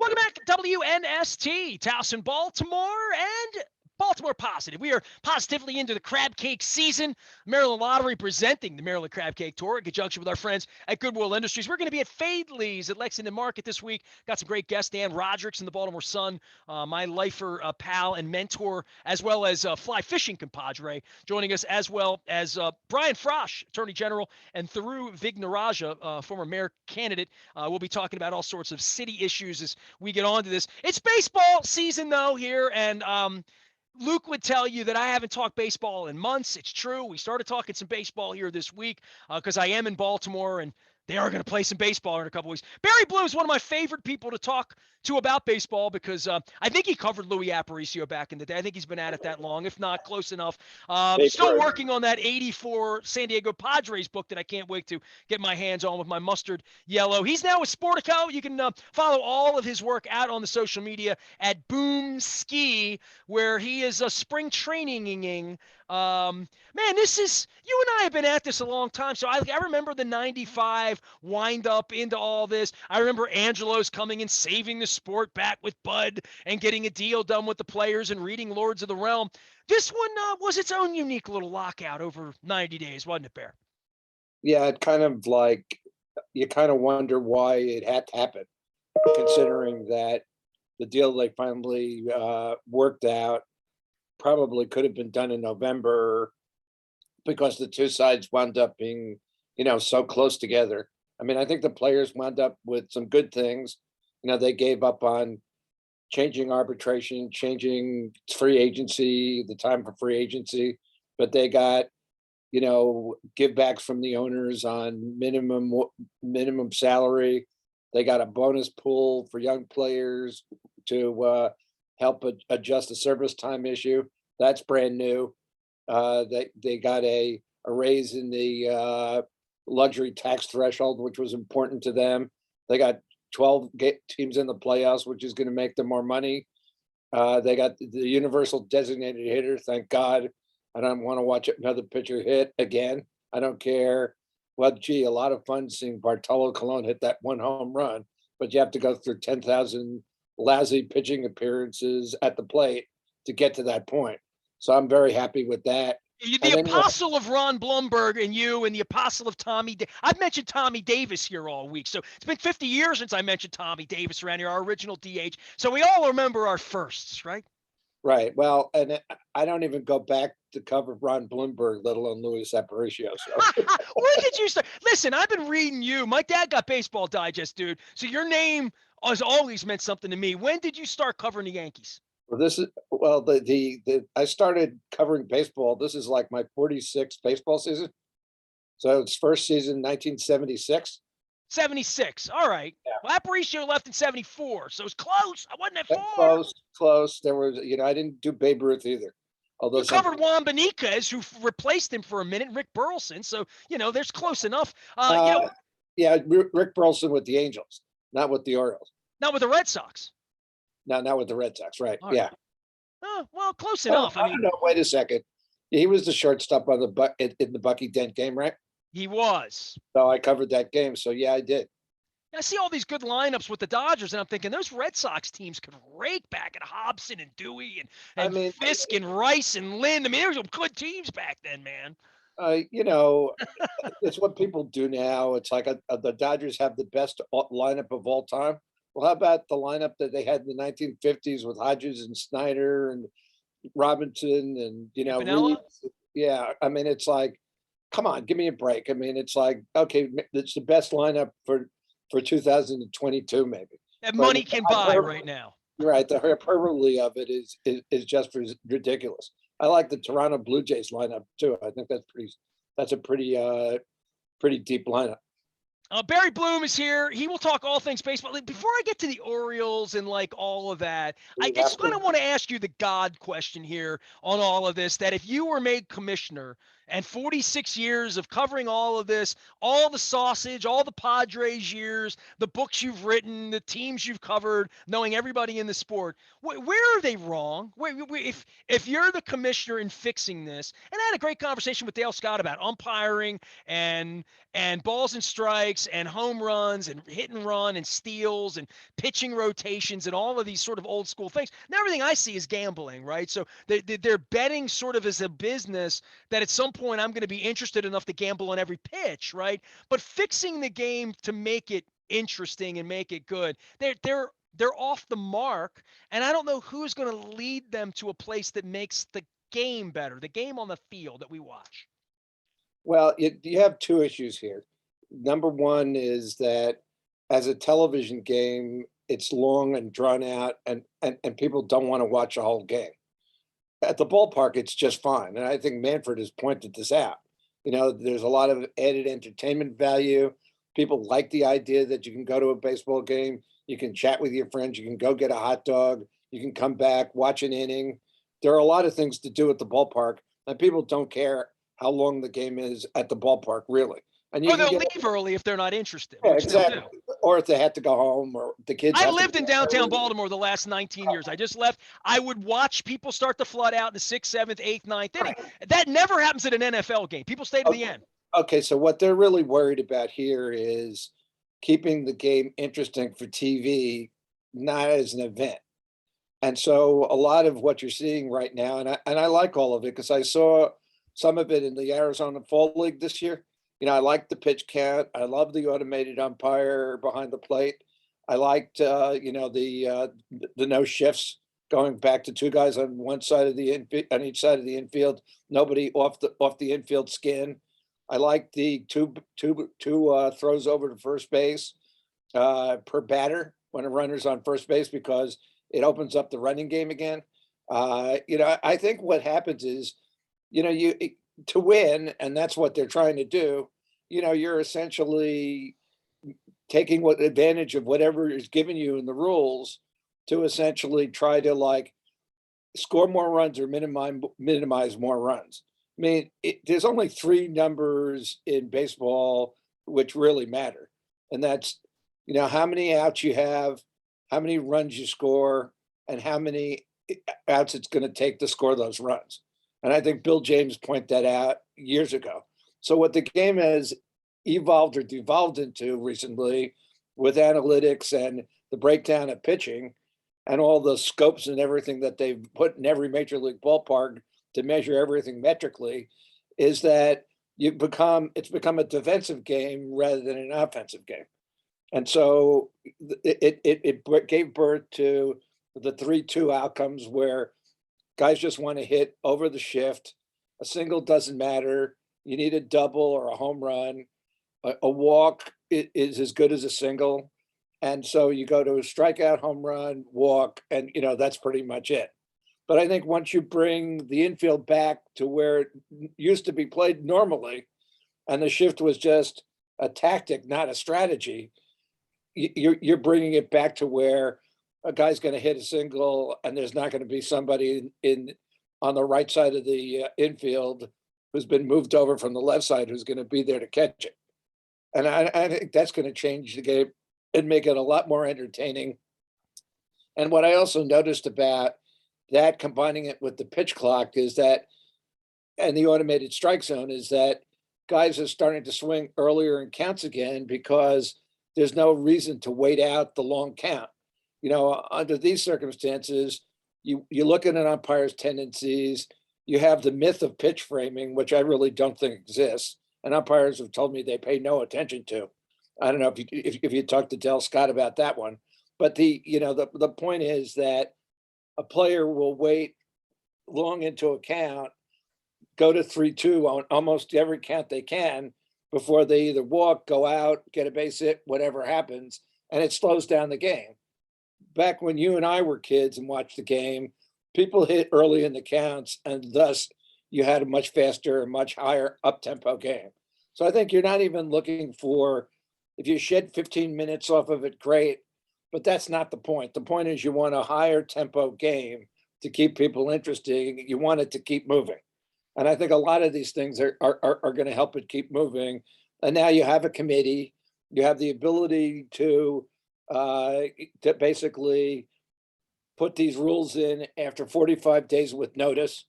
Welcome back, WNST, Towson, Baltimore, and Baltimore Positive. We are positively into the crab cake season. Maryland Lottery presenting the Maryland Crab Cake Tour in conjunction with our friends at Goodwill Industries. We're going to be at Fadley's at Lexington Market this week. Got some great guests, Dan Roderick's in the Baltimore Sun, my lifer pal and mentor, as well as fly fishing compadre, joining us, as well as Brian Frosch, Attorney General, and Thiru Vignaraja, former mayor candidate. We'll be talking about all sorts of city issues as we get on to this. It's baseball season, though, here, and Luke would tell you that I haven't talked baseball in months. It's true. We started talking some baseball here this week because I am in Baltimore, and they are going to play some baseball in a couple weeks. Barry Bloom is one of my favorite people to talk to about baseball because I think he covered Louis Aparicio back in the day. I think he's been at it that long, if not close enough. Still working on that 84 San Diego Padres book that I can't wait to get my hands on with my mustard yellow. He's now with Sportico. You can follow all of his work out on the social media at Boom Ski, where he is spring traininging. Man, this is, you and I have been at this a long time. So I remember the 95 wind up into all this. I remember Angelo's coming and saving the sport back with Bud and getting a deal done with the players and reading Lords of the Realm. This one was its own unique little lockout over 90 days, wasn't it, Bear? Yeah, it kind of like, you kind of wonder why it had to happen, considering that the deal they finally worked out probably could have been done in November because the two sides wound up being, so close together. I mean, I think the players wound up with some good things. They gave up on changing arbitration, changing free agency, the time for free agency, but they got, give backs from the owners on minimum salary. They got a bonus pool for young players to help adjust the service time issue. That's brand new. They got a raise in the luxury tax threshold, which was important to them. They got 12 teams in the playoffs, which is going to make them more money. They got the universal designated hitter. Thank God. I don't want to watch another pitcher hit again. I don't care. Well, gee, a lot of fun seeing Bartolo Colon hit that one home run, but you have to go through 10,000 lousy pitching appearances at the plate to get to that point. So I'm very happy with that. The apostle of Ron Blumberg and you, and the apostle of Tommy. I've mentioned Tommy Davis here all week. So it's been 50 years since I mentioned Tommy Davis around here, our original DH. So we all remember our firsts, right? Right. Well, and I don't even go back to cover Ron Blumberg, let alone Luis Aparicio. So. Where did you start? Listen, I've been reading you. My dad got Baseball Digest, dude. So your name has always meant something to me. When did you start covering the Yankees? Well, the I started covering baseball. This is like my 46th baseball season. So it's first season, 1976. 76. All right. Yeah. Well, Aparicio left in 74, so it's close. I wasn't at 4. Close. There was, I didn't do Babe Ruth either. Although you covered Juan Benitez, who replaced him for a minute, Rick Burleson. So, there's close enough. Yeah, Rick Burleson with the Angels, not with the Orioles. Not with the Red Sox. No, not with the Red Sox, right? All yeah. Right. Oh, well, close enough. I mean, no, wait a second. He was the shortstop on in the Bucky Dent game, right? He was. So I covered that game. So yeah, I did. I see all these good lineups with the Dodgers, and I'm thinking those Red Sox teams could rake back at Hobson and Dewey and Fisk and Rice and Lynn. I mean, there were some good teams back then, man. It's what people do now. It's like the Dodgers have the best lineup of all time. Well, how about the lineup that they had in the 1950s with Hodges and Snyder and Robinson and, Reeves? Yeah. I mean, it's like, come on, give me a break. I mean, it's like, okay, it's the best lineup for 2022, maybe. That money can buy right now. Right. The hyperbole of it is just ridiculous. I like the Toronto Blue Jays lineup too. I think that's a pretty deep lineup. Barry Bloom is here. He will talk all things baseball. Before I get to the Orioles and all of that, I just kind of want to ask you the God question here on all of this, that if you were made commissioner And 46 years of covering all of this, all the sausage, all the Padres years, the books you've written, the teams you've covered, knowing everybody in the sport. Where are they wrong? If you're the commissioner in fixing this, and I had a great conversation with Dale Scott about umpiring and balls and strikes and home runs and hit and run and steals and pitching rotations and all of these sort of old school things. Now everything I see is gambling, right? So they're betting sort of as a business that at some point I'm going to be interested enough to gamble on every pitch, right? But fixing the game to make it interesting and make it good, they're off the mark, and I don't know who's going to lead them to a place that makes the game better, the game on the field that we watch. Well, you have two issues here. Number one is that as a television game, it's long and drawn out, and people don't want to watch a whole game. At the ballpark, it's just fine. And I think Manfred has pointed this out. There's a lot of added entertainment value. People like the idea that you can go to a baseball game, you can chat with your friends, you can go get a hot dog, you can come back, watch an inning. There are a lot of things to do at the ballpark, and people don't care how long the game is at the ballpark, really. And you Or can they'll get, leave early if they're not interested, yeah, which they'll exactly. do. Or if they have to go home, or the kids I have to lived go in downtown early. Baltimore the last 19 years. I just left. I would watch people start to flood out in the sixth, seventh, eighth, ninth inning. That never happens at an NFL game. People stay to the end. Okay, so what they're really worried about here is keeping the game interesting for TV, not as an event. And so a lot of what you're seeing right now, and I like all of it because I saw some of it in the Arizona Fall League this year. I like the pitch count. I love the automated umpire behind the plate. I liked, the no shifts, going back to two guys on one side of the on each side of the infield, nobody off the infield skin. I like the two throws over to first base per batter when a runner's on first base, because it opens up the running game again. I think what happens is, you to win, and that's what they're trying to do. You're essentially taking what advantage of whatever is given you in the rules to essentially try to like score more runs or minimize more runs. I mean, there's only three numbers in baseball which really matter, and that's how many outs you have, how many runs you score, and how many outs it's going to take to score those runs. And I think Bill James pointed that out years ago. So what the game has evolved or devolved into recently, with analytics and the breakdown of pitching and all the scopes and everything that they've put in every major league ballpark to measure everything metrically, is that it's become a defensive game rather than an offensive game. And so it gave birth to the 3-2 outcomes, where guys just want to hit over the shift. A single doesn't matter. You need a double or a home run. A walk is as good as a single. And so you go to a strikeout, home run, walk, and that's pretty much it. But I think once you bring the infield back to where it used to be played normally, and the shift was just a tactic, not a strategy, you're bringing it back to where a guy's going to hit a single, and there's not going to be somebody in on the right side of the infield who's been moved over from the left side who's going to be there to catch it. And I think that's going to change the game and make it a lot more entertaining. And what I also noticed about that, combining it with the pitch clock, is that, and the automated strike zone, is that guys are starting to swing earlier in counts again, because there's no reason to wait out the long count. Under these circumstances, you look at an umpire's tendencies. You have the myth of pitch framing, which I really don't think exists, and umpires have told me they pay no attention to. I don't know if you talk to Del Scott about that one, but the point is that a player will wait long into a count, go to 3-2 on almost every count they can before they either walk, go out, get a base hit, whatever happens, and it slows down the game. Back when you and I were kids and watched the game, people hit early in the counts, and thus you had a much faster and much higher up-tempo game. So I think you're not even looking for, if you shed 15 minutes off of it, great, but that's not the point. The point is you want a higher tempo game to keep people interested. You want it to keep moving. And I think a lot of these things are going to help it keep moving. And now you have a committee, you have the ability uh, to basically put these rules in after 45 days with notice,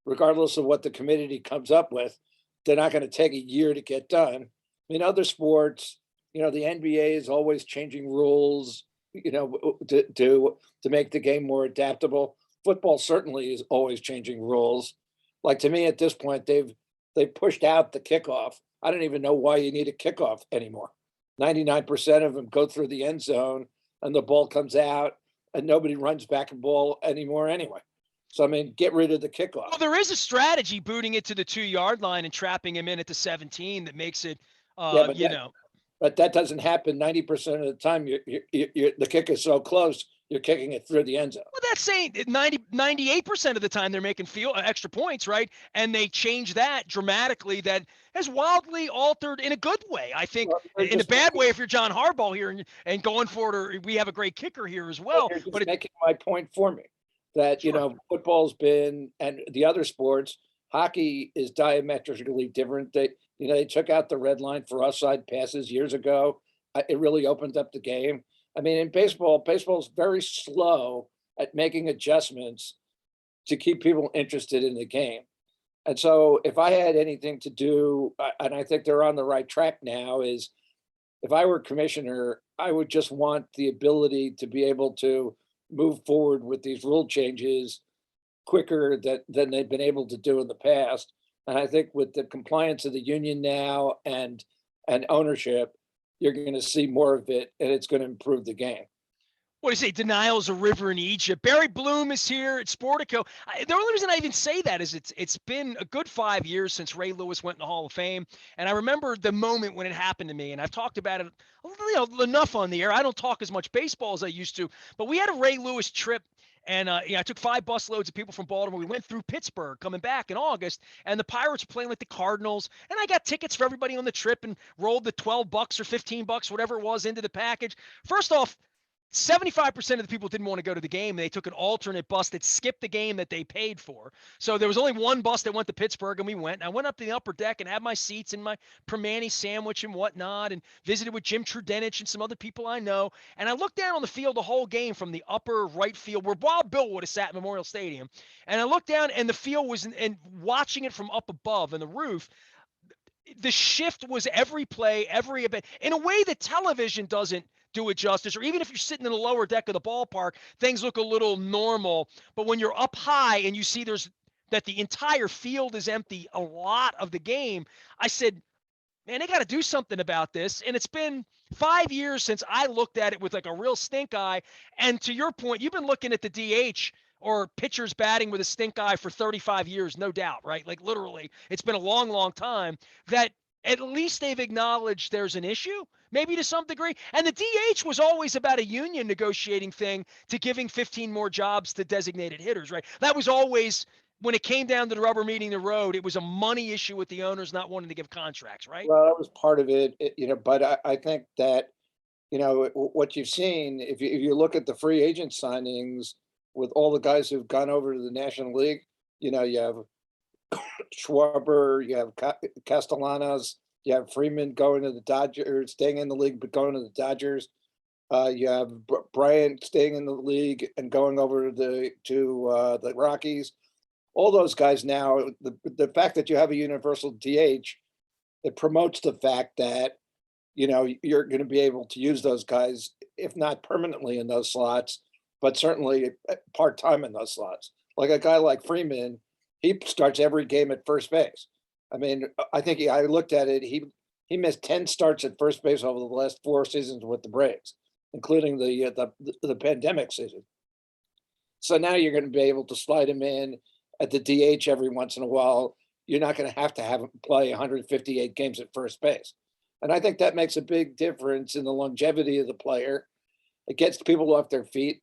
regardless of what the committee comes up with. They're not going to take a year to get done. In other sports, the NBA is always changing rules, to make the game more adaptable. Football certainly is always changing rules. Like, to me, at this point, they've pushed out the kickoff. I don't even know why you need a kickoff anymore. 99% of them go through the end zone and the ball comes out and nobody runs back and ball anymore anyway. So, I mean, get rid of the kickoff. Well, there is a strategy booting it to the 2-yard line and trapping him in at the 17 that makes it, Yeah, but that doesn't happen 90% of the time. The kick is so close, you're kicking it through the end zone. Well, that's saying 98% of the time they're making extra points, right? And they change that dramatically. That has wildly altered in a good way. I think Well, in a bad way if you're John Harbaugh here and going for it, or we have a great kicker here as well. You're just But making my point for me that, Sure. football's been, and the other sports, hockey is diametrically different. They took out the red line for offside passes years ago. It really opened up the game. I mean, in baseball's very slow at making adjustments to keep people interested in the game. And so if I had anything to do, and I think they're on the right track now, is if I were commissioner, I would just want the ability to be able to move forward with these rule changes quicker than they've been able to do in the past. And I think with the compliance of the union now and ownership, you're going to see more of it, and it's going to improve the game. What do you say? Denial's a river in Egypt. Barry Bloom is here at Sportico. The only reason I even say that is it's been a good 5 years since Ray Lewis went in the Hall of Fame, and I remember the moment when it happened to me. And I've talked about it enough on the air. I don't talk as much baseball as I used to, but we had a Ray Lewis trip. And I took 5 bus loads of people from Baltimore. We went through Pittsburgh coming back in August, and the Pirates were playing like the Cardinals. And I got tickets for everybody on the trip and rolled the $12 or $15, whatever it was, into the package. First off, 75% of the people didn't want to go to the game. They took an alternate bus that skipped the game that they paid for. So there was only one bus that went to Pittsburgh, and we went. And I went up to the upper deck and had my seats and my Permani sandwich and whatnot, and visited with Jim Trudenich and some other people I know. And I looked down on the field the whole game from the upper right field where Wild Bill would have sat in Memorial Stadium. And I looked down, and the field was, and watching it from up above and the roof, the shift was every play, every event, in a way that television doesn't do it justice. Or even if you're sitting in the lower deck of the ballpark, things look a little normal. But when you're up high and you see that the entire field is empty a lot of the game, I said, man, they got to do something about this. And it's been 5 years since I looked at it with like a real stink eye. And to your point, you've been looking at the DH or pitchers batting with a stink eye for 35 years, no doubt, right? Like literally, it's been a long, long time that at least they've acknowledged there's an issue, maybe to some degree. And the DH was always about a union negotiating thing to giving 15 more jobs to designated hitters, right? That was always, when it came down to the rubber meeting the road, it was a money issue with the owners not wanting to give contracts, right? Well, that was part of it, but I think that, what you've seen, if you look at the free agent signings with all the guys who've gone over to the National League, you have Schwarber, you have Castellanos, you have Freeman going to the Dodgers, staying in the league, but going to the Dodgers. You have Bryant staying in the league and going over to the Rockies. All those guys now, the fact that you have a universal DH, it promotes the fact that, you're going to be able to use those guys, if not permanently in those slots, but certainly part-time in those slots. Like a guy like Freeman, he starts every game at first base. I mean, I think I looked at it. He missed 10 starts at first base over the last 4 seasons with the Braves, including the pandemic season. So now you're going to be able to slide him in at the DH every once in a while. You're not going to have him play 158 games at first base. And I think that makes a big difference in the longevity of the player. It gets people off their feet.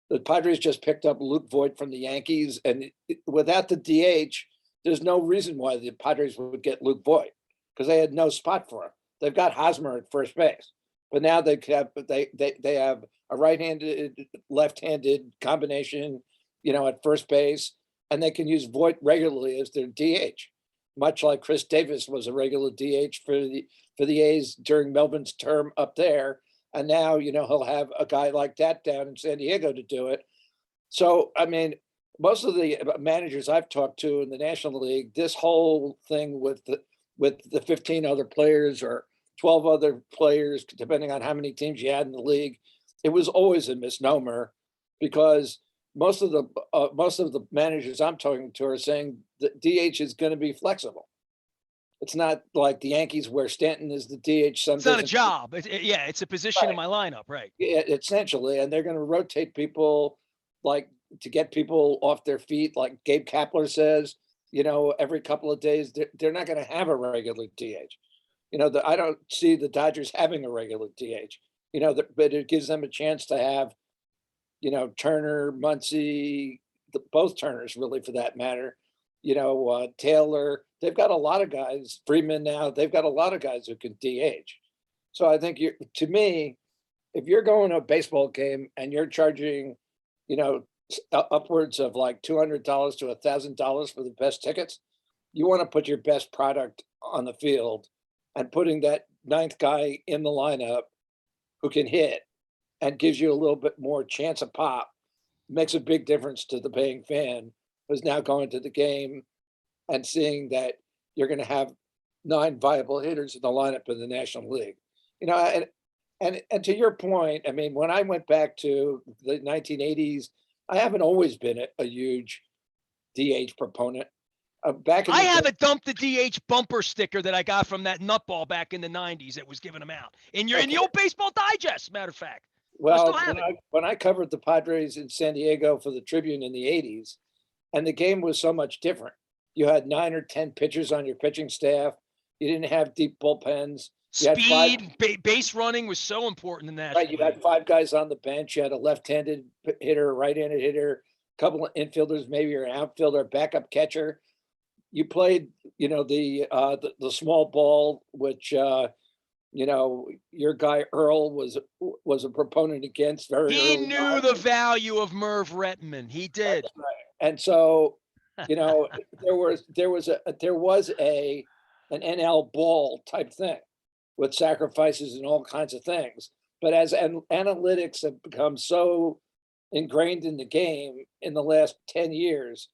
The Padres just picked up Luke Voigt from the Yankees, and without the DH, there's no reason why the Padres would get Luke Voigt, because they had no spot for him. They've got Hosmer at first base, but now they have a right-handed, left-handed combination, at first base, and they can use Voigt regularly as their DH. much like Chris Davis was a regular DH for the A's during Melvin's term up there. And now, he'll have a guy like that down in San Diego to do it. So, I mean, most of the managers I've talked to in the National League, this whole thing with the 15 other players or 12 other players, depending on how many teams you had in the league, it was always a misnomer because most of the managers I'm talking to are saying that DH is going to be flexible. It's not like the Yankees where Stanton is the DH. It's not a job. Yeah, it's a position in Right. my lineup, right? Essentially, and they're going to rotate people like to get people off their feet, like Gabe Kapler says. Every couple of days, they're not going to have a regular DH. I don't see the Dodgers having a regular DH. But it gives them a chance to have, Turner, Muncy, both Turners really for that matter. Taylor. They've got a lot of guys. Freeman now. They've got a lot of guys who can DH. So I think to me, if you're going to a baseball game and you're charging, upwards of like $200 to $1,000 for the best tickets, you want to put your best product on the field, and putting that ninth guy in the lineup who can hit and gives you a little bit more chance of pop makes a big difference to the paying fan who's now going to the game and seeing that you're going to have 9 viable hitters in the lineup in the National League. And to your point, I mean, when I went back to the 1980s, I haven't always been a huge DH proponent. Back in I the have day, a dump the DH bumper sticker that I got from that nutball back in the 90s that was giving them out in the okay, old Baseball Digest, matter of fact. I still well, have it. when I covered the Padres in San Diego for the Tribune in the 80s, and the game was so much different. You had 9 or 10 pitchers on your pitching staff. You didn't have deep bullpens. You had 5 Speed, base running was so important in the Right, National you League. had 5 guys on the bench. You had a left-handed hitter, a right-handed hitter, a couple of infielders, maybe an outfielder, backup catcher. You played, the small ball, which your guy Earl was a proponent against very He early knew on. the value of Merv Rettenman. He did. That's right. And so, there was an NL ball type thing with sacrifices and all kinds of things. But as analytics have become so ingrained in the game in the last 10 years,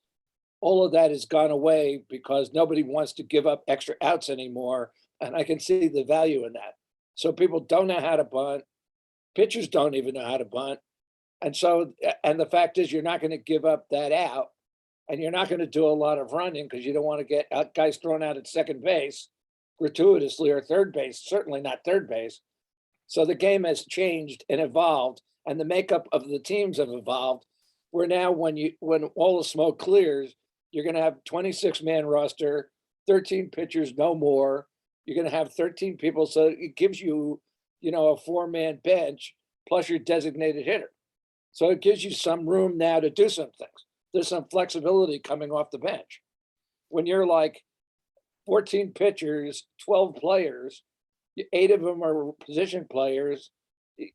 all of that has gone away because nobody wants to give up extra outs anymore. And I can see the value in that. So people don't know how to bunt. Pitchers don't even know how to bunt. And so, and the fact is, you're not going to give up that out, and you're not going to do a lot of running because you don't want to get guys thrown out at second base gratuitously or third base, certainly not third base. So the game has changed and evolved, and the makeup of the teams have evolved. Where now, when all the smoke clears, you're going to have 26-man roster, 13 pitchers, no more. You're going to have 13 people, so it gives you, a 4-man bench plus your designated hitter. So it gives you some room now to do some things. There's some flexibility coming off the bench. When you're like 14 pitchers, 12 players, 8 of them are position players,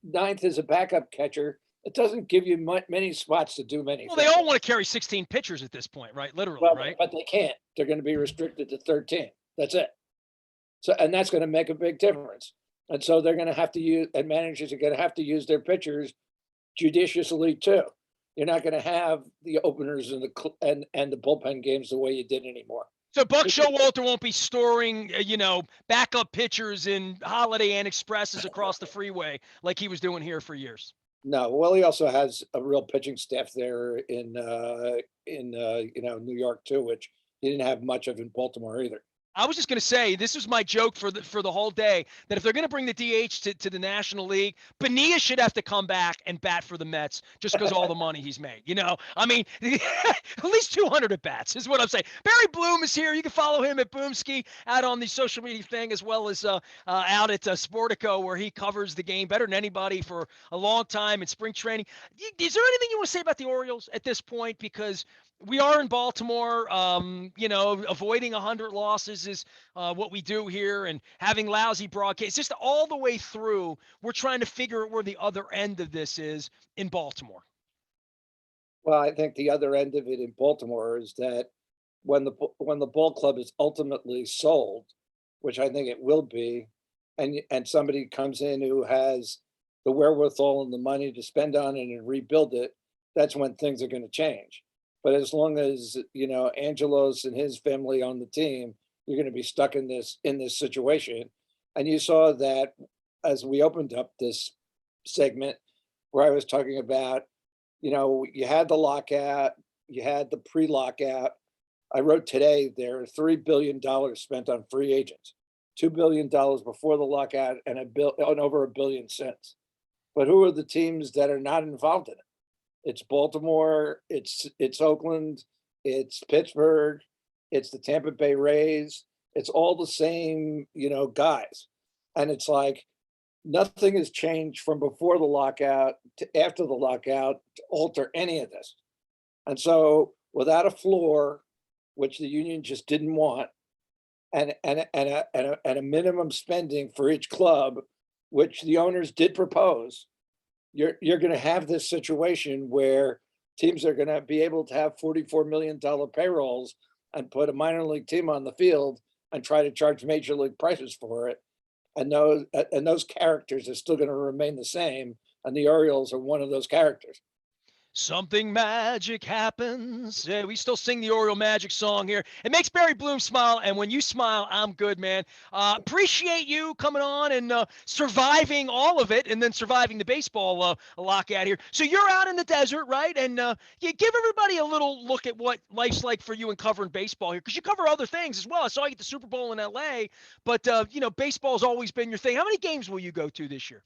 9th is a backup catcher. It doesn't give you many spots to do many Well, things. they all want to carry 16 pitchers at this point, right? Literally, Well, right? but they can't. They're going to be restricted to 13. That's it. So, and that's going to make a big difference. And so they're going to have to use, and managers are going to have to use their pitchers judiciously too. You're not going to have the openers and the bullpen games the way you did anymore. So Buck Showalter won't be storing, backup pitchers in Holiday Inn Expresses across the freeway like he was doing here for years. No, well, he also has a real pitching staff there in New York too, which he didn't have much of in Baltimore either. I was just going to say, this was my joke for the whole day, that if they're going to bring the DH to the National League, Bonilla should have to come back and bat for the Mets just because of all the money he's made. I mean, at least 200 at bats is what I'm saying. Barry Bloom is here. You can follow him at Boomski out on the social media thing, as well as out at Sportico, where he covers the game better than anybody for a long time in spring training. Is there anything you want to say about the Orioles at this point? Because we are in Baltimore, avoiding 100 losses is what we do here, and having lousy broadcasts. Just all the way through, we're trying to figure out where the other end of this is in Baltimore. Well, I think the other end of it in Baltimore is that when the ball club is ultimately sold, which I think it will be, and somebody comes in who has the wherewithal and the money to spend on it and rebuild it, that's when things are going to change. But as long as Angelos and his family on the team, you're going to be stuck in this situation. And you saw that as we opened up this segment where I was talking about, you had the lockout, you had the pre-lockout. I wrote today there are $3 billion spent on free agents, $2 billion before the lockout, and over $1 billion since. But who are the teams that are not involved in it? It's Baltimore, it's Oakland, it's Pittsburgh, it's the Tampa Bay Rays. It's all the same, guys. And it's like nothing has changed from before the lockout to after the lockout to alter any of this. And so without a floor, which the union just didn't want, and a minimum spending for each club, which the owners did propose, you're going to have this situation where teams are going to be able to have $44 million payrolls and put a minor league team on the field and try to charge major league prices for it. And those characters are still going to remain the same. And the Orioles are one of those characters. Something magic happens. Yeah, we still sing the Oriole Magic song here. It makes Barry Bloom smile, and when you smile, I'm good, man. Appreciate you coming on and surviving all of it, and then surviving the baseball lockout here. So you're out in the desert, right? And you give everybody a little look at what life's like for you in covering baseball here, because you cover other things as well. I saw you at the Super Bowl in LA, but baseball's always been your thing. How many games will you go to this year?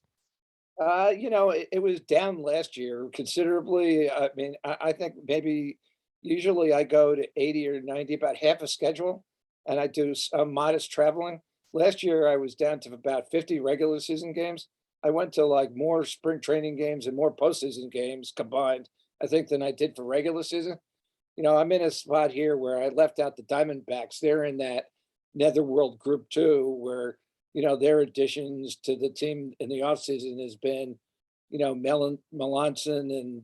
It was down last year considerably. I mean, I think maybe usually I go to 80 or 90, about half a schedule, and I do some modest traveling. Last year, I was down to about 50 regular season games. I went to like more spring training games and more postseason games combined, I think, than I did for regular season. I'm in a spot here where I left out the Diamondbacks. They're in that netherworld group too, where their additions to the team in the offseason has been, Melanson, and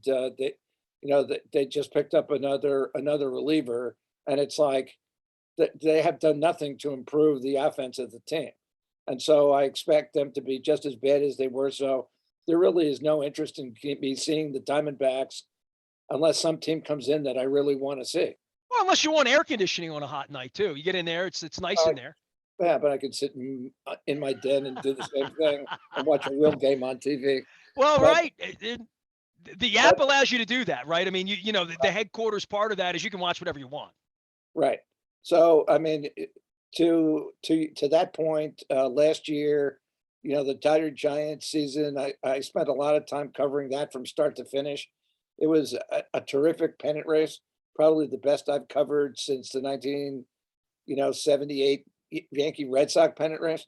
they just picked up another reliever, and it's like they have done nothing to improve the offense of the team, and so I expect them to be just as bad as they were. So there really is no interest in me seeing the Diamondbacks unless some team comes in that I really want to see. Well, unless you want air conditioning on a hot night too. You get in there, it's nice in there. Yeah, but I could sit in my den and do the same thing and watch a real game on TV. Well, But right. The app allows you to do that, right? I mean, the headquarters part of that is you can watch whatever you want. right. So I mean, to that point, last year, the Dodger Giants season, I spent a lot of time covering that from start to finish. It was a terrific pennant race, probably the best I've covered since the 78 Yankee Red Sox pennant race.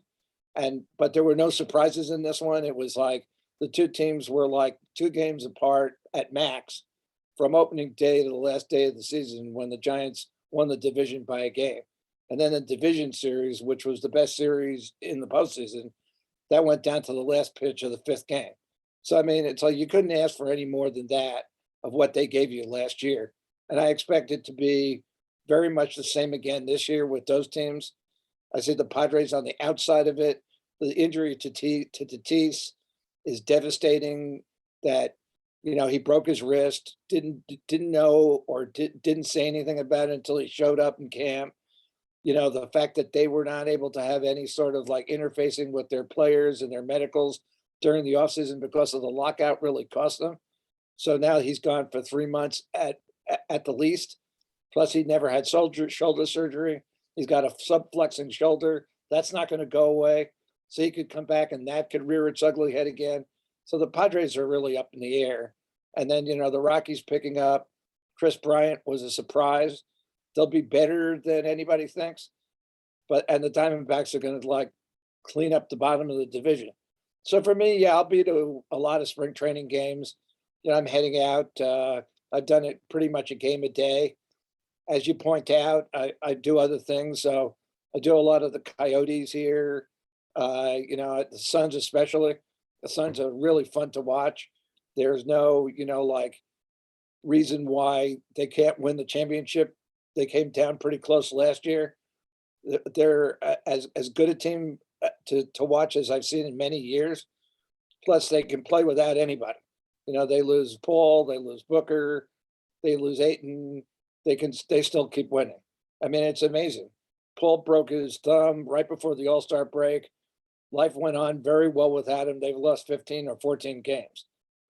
But there were no surprises in this one. It was like the two teams were like 2 games apart at max from opening day to the last day of the season when the Giants won the division by a game. And then the division series, which was the best series in the postseason, that went down to the last pitch of the 5th game. So, I mean, it's like you couldn't ask for any more than that of what they gave you last year. And I expect it to be very much the same again this year with those teams. I see the Padres on the outside of it. The injury to Tatis is devastating. That he broke his wrist, didn't know or didn't say anything about it until he showed up in camp. The fact that they were not able to have any sort of like interfacing with their players and their medicals during the offseason because of the lockout really cost them. So now he's gone for 3 months at the least. Plus, he never had shoulder surgery. He's got a subflexing shoulder. That's not going to go away. So he could come back and that could rear its ugly head again. So the Padres are really up in the air. And then, the Rockies picking up. Chris Bryant was a surprise. They'll be better than anybody thinks. And the Diamondbacks are going to like clean up the bottom of the division. So for me, yeah, I'll be to a lot of spring training games. I'm heading out. I've done it pretty much a game a day. As you point out, I do other things. So I do a lot of the Coyotes here. The Suns especially. The Suns are really fun to watch. There's no, like reason why they can't win the championship They came down pretty close last year. They're as good a team to watch as I've seen in many years. Plus, they can play without anybody. They lose Paul, they lose Booker, they lose Ayton. They still keep winning. I mean, it's amazing. Paul broke his thumb right before the All-Star break. Life went on very well without him. They've lost 15 or 14 games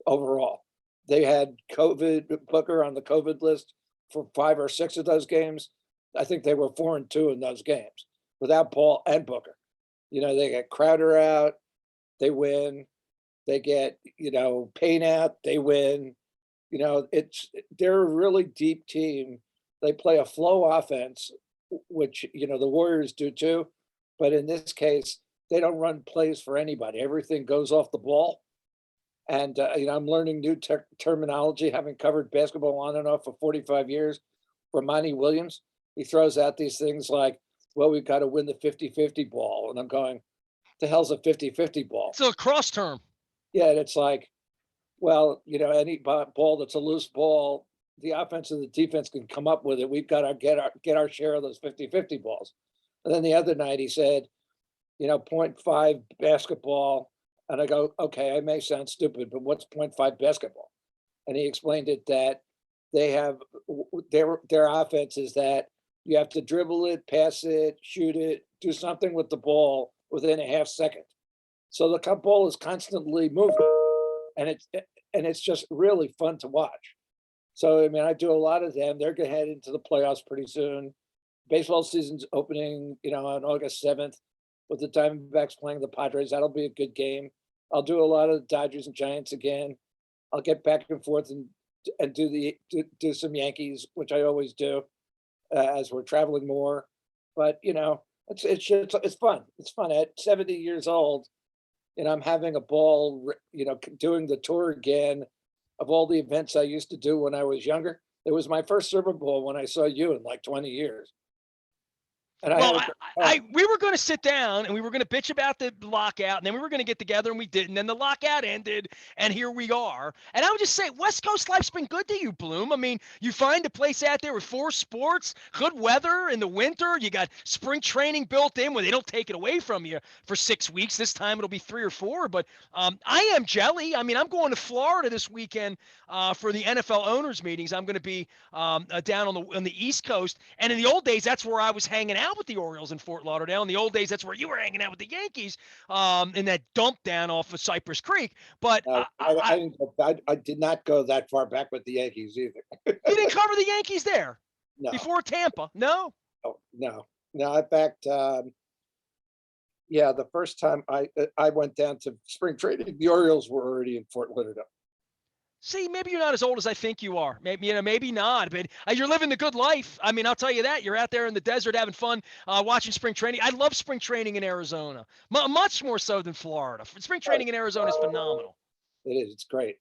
overall. They had Booker on the COVID list for 5 or 6 of those games. I think they were 4-2 in those games without Paul and Booker. They get Crowder out, they win. They get, Payne out, they win. They're a really deep team. They play a flow offense, which, the Warriors do too. But in this case, they don't run plays for anybody. Everything goes off the ball. And, I'm learning new terminology, having covered basketball on and off for 45 years. From Monty Williams, he throws out these things like, well, we've got to win the 50-50 ball. And I'm going, the hell's a 50-50 ball? It's a cross term. Yeah, and it's like, well, any ball that's a loose ball, the offense and the defense can come up with it. We've got to get our share of those 50-50 balls. And then the other night he said, 0.5 basketball. And I go, okay, I may sound stupid, but what's 0.5 basketball? And he explained it that they have their offense is that you have to dribble it, pass it, shoot it, do something with the ball within a half second. So the ball is constantly moving, and it's just really fun to watch. So I mean, I do a lot of them. They're going to head into the playoffs pretty soon. Baseball season's opening, on August 7th, with the Diamondbacks playing the Padres. That'll be a good game. I'll do a lot of the Dodgers and Giants again. I'll get back and forth and do some Yankees, which I always do, as we're traveling more. But it's fun. It's fun at 70 years old. I'm having a ball, doing the tour again of all the events I used to do when I was younger. It was my first Super Bowl when I saw you in like 20 years. And we were going to sit down and we were going to bitch about the lockout, and then we were going to get together, and we didn't. And the lockout ended, and here we are. And I would just say, West Coast life's been good to you, Bloom. I mean, you find a place out there with 4 sports, good weather in the winter. You got spring training built in where they don't take it away from you for 6 weeks. This time it'll be 3 or 4. But I am jelly. I mean, I'm going to Florida this weekend for the NFL owners meetings. I'm going to be down on the East Coast. And in the old days, that's where I was hanging out with the Orioles in Fort Lauderdale. In the old days, that's where you were hanging out with the Yankees in that dump down off of Cypress Creek. But I did not go that far back with the Yankees either. You didn't cover the Yankees there? No. Before Tampa? No? Oh, no. I backed, the first time I went down to spring training, the Orioles were already in Fort Lauderdale. See, maybe you're not as old as I think you are. Maybe not, but you're living the good life. I mean, I'll tell you that. You're out there in the desert having fun, watching spring training. I love spring training in Arizona, much more so than Florida. Spring training in Arizona is phenomenal. It is. It's great.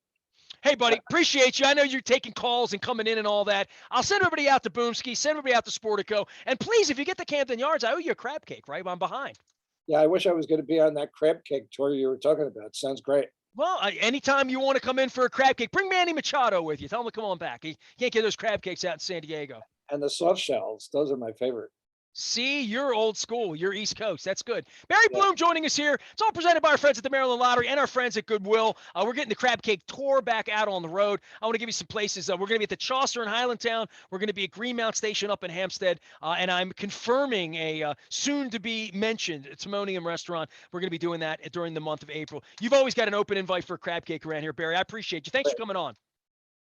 Hey, buddy, appreciate you. I know you're taking calls and coming in and all that. I'll send everybody out to Boomski, send everybody out to Sportico. And please, if you get to Camden Yards, I owe you a crab cake, right? I'm behind. Yeah, I wish I was going to be on that crab cake tour you were talking about. Sounds great. Well, anytime you want to come in for a crab cake, bring Manny Machado with you. Tell him to come on back. He can't get those crab cakes out in San Diego. And the soft shells, those are my favorite. See, you're old school. You're East Coast. That's good. Barry Bloom joining us here. It's all presented by our friends at the Maryland Lottery and our friends at Goodwill. We're getting the Crab Cake Tour back out on the road. I want to give you some places. We're going to be at the Chaucer in Highlandtown. We're going to be at Greenmount Station up in Hampstead. And I'm confirming a soon-to-be-mentioned Timonium restaurant. We're going to be doing that during the month of April. You've always got an open invite for a crab cake around here, Barry. I appreciate you. Thanks for coming on.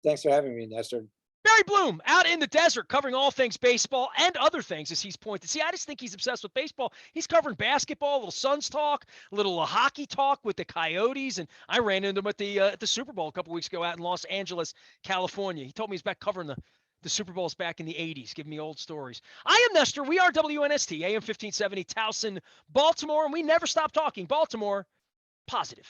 Thanks for having me, Nestor. Barry Bloom out in the desert covering all things baseball and other things, as he's pointed. See, I just think he's obsessed with baseball. He's covering basketball, a little Suns talk, a little hockey talk with the Coyotes, and I ran into him at the Super Bowl a couple weeks ago out in Los Angeles, California. He told me he's back covering the Super Bowls back in the 80s, giving me old stories. I am Nestor. We are WNST, AM 1570, Towson, Baltimore, and we never stop talking Baltimore positive.